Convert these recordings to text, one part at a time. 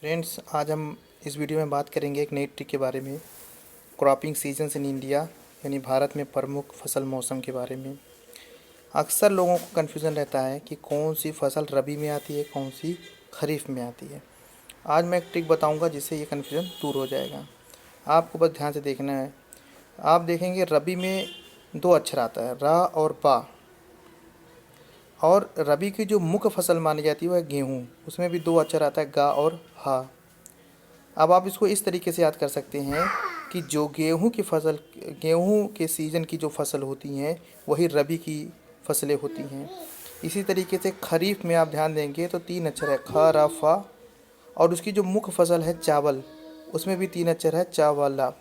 Friends, आज हम इस वीडियो में बात करेंगे एक नई ट्रिक के बारे में, क्रॉपिंग सीजन्स इन इंडिया यानी भारत में प्रमुख फसल मौसम के बारे में। अक्सर लोगों को कन्फ्यूज़न रहता है कि कौन सी फसल रबी में आती है, कौन सी खरीफ में आती है। आज मैं एक ट्रिक बताऊंगा जिससे ये कन्फ्यूज़न दूर हो जाएगा। आपको बस ध्यान से देखना है। आप देखेंगे रबी में दो अक्षर आता है, रा और बा। और रबी की जो मुख्य फसल मानी जाती है वह गेहूँ, उसमें भी दो अक्षर आता है, गा और हा। अब आप इसको इस तरीके से याद कर सकते हैं कि जो गेहूं की फसल, गेहूं के सीज़न की जो फसल होती हैं वही रबी की फसलें होती हैं। इसी तरीके से खरीफ में आप ध्यान देंगे तो तीन अक्षर है, ख रा फा। और उसकी जो मुख्य फसल है चावल, उसमें भी तीन अक्षर है, चावला।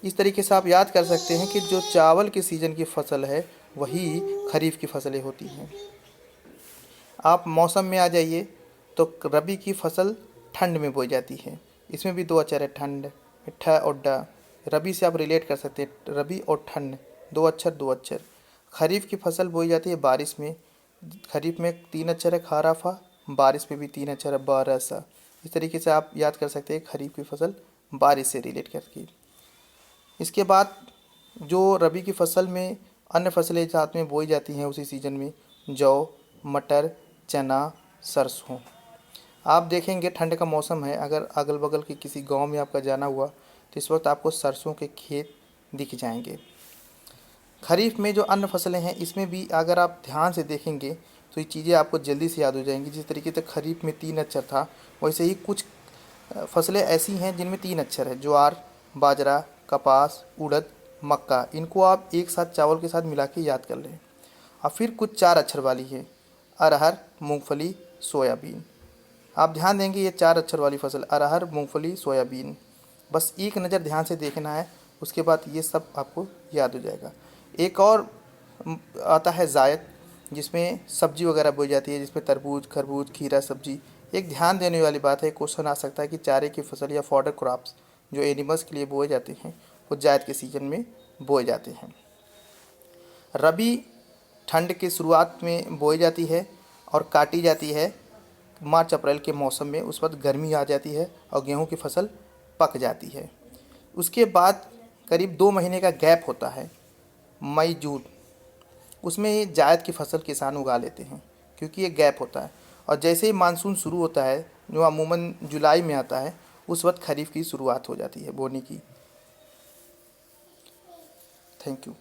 इस तरीके से आप याद कर सकते हैं कि जो चावल के सीज़न की फसल है वही खरीफ की फसलें होती हैं। आप मौसम में आ जाइए तो रबी की फसल ठंड में बोई जाती है। इसमें भी दो अक्षर है, ठंड, ठ और ड। रबी से आप रिलेट कर सकते हैं, रबी और ठंड, दो अक्षर दो अक्षर। खरीफ की फसल बोई जाती है बारिश में। खरीफ में तीन अक्षर है, खा रा फा। बारिश में भी तीन अक्षर है, ब र सा। इस तरीके से आप याद कर सकते हैं खरीफ की फसल बारिश से रिलेट करके। इसके बाद जो रबी की फसल में अन्य फसलें साथ में बोई जाती हैं उसी सीज़न में, जौ, मटर, चना, सरसों। आप देखेंगे ठंड का मौसम है, अगर अगल बगल के किसी गांव में आपका जाना हुआ तो इस वक्त आपको सरसों के खेत दिख जाएंगे। खरीफ में जो अन्य फसलें हैं इसमें भी अगर आप ध्यान से देखेंगे तो ये चीज़ें आपको जल्दी से याद हो जाएंगी। जिस तरीके से खरीफ में तीन अक्षर था, वैसे ही कुछ फसलें ऐसी हैं जिनमें तीन अक्षर है, ज्वार, बाजरा, कपास, उड़द, मक्का। इनको आप एक साथ चावल के साथ मिला के याद कर लें। और फिर कुछ चार अक्षर वाली है, अरहर, मूंगफली, सोयाबीन। आप ध्यान देंगे ये चार अक्षर वाली फसल, अरहर, मूंगफली, सोयाबीन। बस एक नज़र ध्यान से देखना है, उसके बाद ये सब आपको याद हो जाएगा। एक और आता है जायद, जिसमें सब्जी वगैरह बोई जाती है, जिसमें तरबूज, खरबूज, खीरा सब्जी। एक ध्यान देने वाली बात है, क्वेश्चन आ सकता है कि चारे की फसल या फॉडर क्रॉप्स जो एनिमल्स के लिए बोए जाते हैं वो जायद के सीजन में बोए जाते हैं। रबी ठंड की शुरुआत में बोई जाती है और काटी जाती है मार्च अप्रैल के मौसम में। उस वक्त गर्मी आ जाती है और गेहूं की फसल पक जाती है। उसके बाद करीब 2 महीने का गैप होता है, मई जून। उसमें ये जायद की फसल किसान उगा लेते हैं क्योंकि ये गैप होता है। और जैसे ही मानसून शुरू होता है, जो अमूमन जुलाई में आता है, उस वक्त खरीफ की शुरुआत हो जाती है बोने की। Thank you.